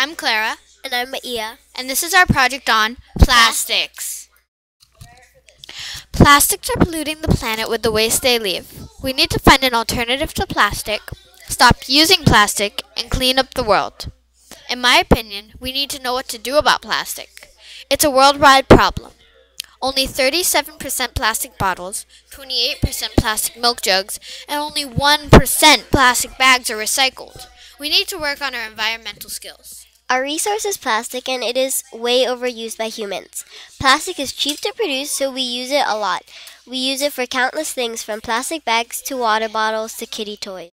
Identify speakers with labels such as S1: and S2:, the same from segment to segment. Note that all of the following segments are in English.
S1: I'm Clara,
S2: And I'm Maia.
S1: and this is our project on plastics. Plastics are polluting the planet with the waste they leave. We need to find an alternative to plastic, stop using plastic, and clean up the world. In my opinion, we need to know what to do about plastic. It's a worldwide problem. Only 37% plastic bottles, 28% plastic milk jugs, and only 1% plastic bags are recycled. We need to work on our environmental skills.
S2: Our resource is plastic and it is way overused by humans. Plastic is cheap to produce, so we use it a lot. We use it for countless things from plastic bags to water bottles to kitty toys.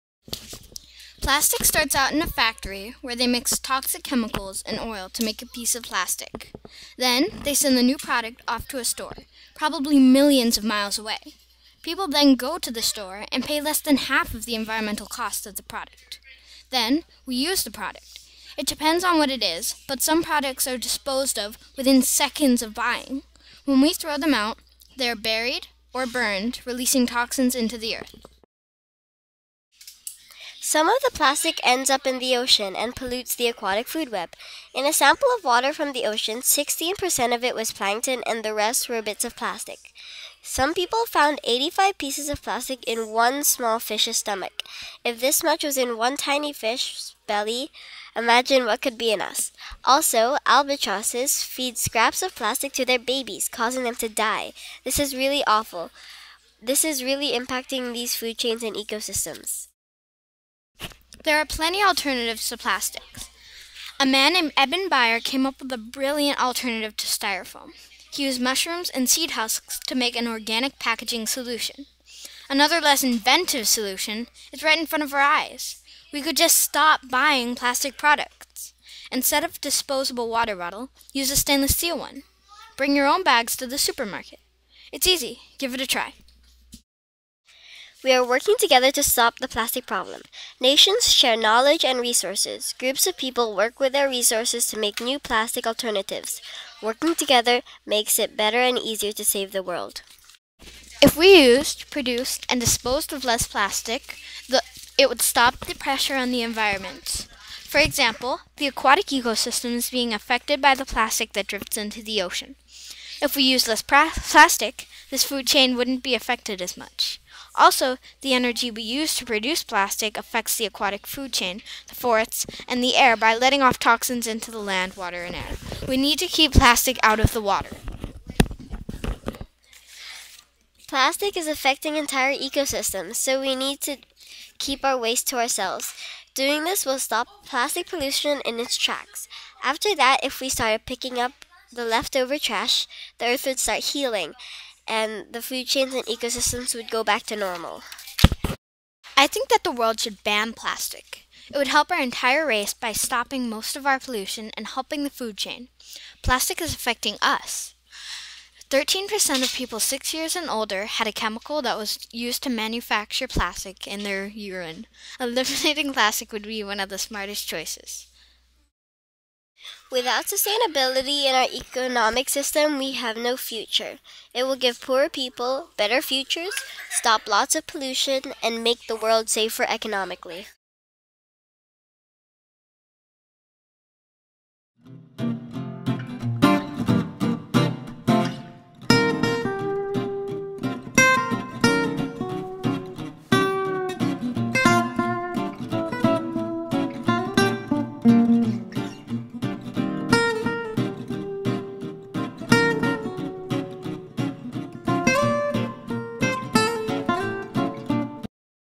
S1: Plastic starts out in a factory where they mix toxic chemicals and oil to make a piece of plastic. Then they send the new product off to a store, probably millions of miles away. People then go to the store and pay less than half of the environmental cost of the product. Then we use the product. It depends on what it is, but some products are disposed of within seconds of buying. When we throw them out, they are buried or burned, releasing toxins into the earth.
S2: Some of the plastic ends up in the ocean and pollutes the aquatic food web. In a sample of water from the ocean, 16% of it was plankton and the rest were bits of plastic. Some people found 85 pieces of plastic in one small fish's stomach. If this much was in one tiny fish's belly, imagine what could be in us. Also, albatrosses feed scraps of plastic to their babies, causing them to die. This is really awful. This is really impacting these food chains and ecosystems.
S1: There are plenty of alternatives to plastics. A man named Eben Bayer came up with a brilliant alternative to styrofoam. He used mushrooms and seed husks to make an organic packaging solution. Another less inventive solution is right in front of our eyes. We could just stop buying plastic products. Instead of a disposable water bottle, use a stainless steel one. Bring your own bags to the supermarket. It's easy. Give it a try.
S2: We are working together to stop the plastic problem. Nations share knowledge and resources. Groups of people work with their resources to make new plastic alternatives. Working together makes it better and easier to save the world.
S1: If we used, produced, and disposed of less plastic, it would stop the pressure on the environment. For example, the aquatic ecosystem is being affected by the plastic that drifts into the ocean. If we use less plastic, this food chain wouldn't be affected as much. Also, the energy we use to produce plastic affects the aquatic food chain, the forests, and the air by letting off toxins into the land, water, and air. We need to keep plastic out of the water.
S2: Plastic is affecting entire ecosystems, so we need to keep our waste to ourselves. Doing this will stop plastic pollution in its tracks. After that, if we started picking up the leftover trash, the earth would start healing, and the food chains and ecosystems would go back to normal.
S1: I think that the world should ban plastic. It would help our entire race by stopping most of our pollution and helping the food chain. Plastic is affecting us. 13% of people 6 years and older had a chemical that was used to manufacture plastic in their urine. Eliminating plastic would be one of the smartest choices.
S2: Without sustainability in our economic system, we have no future. It will give poor people better futures, stop lots of pollution, and make the world safer economically.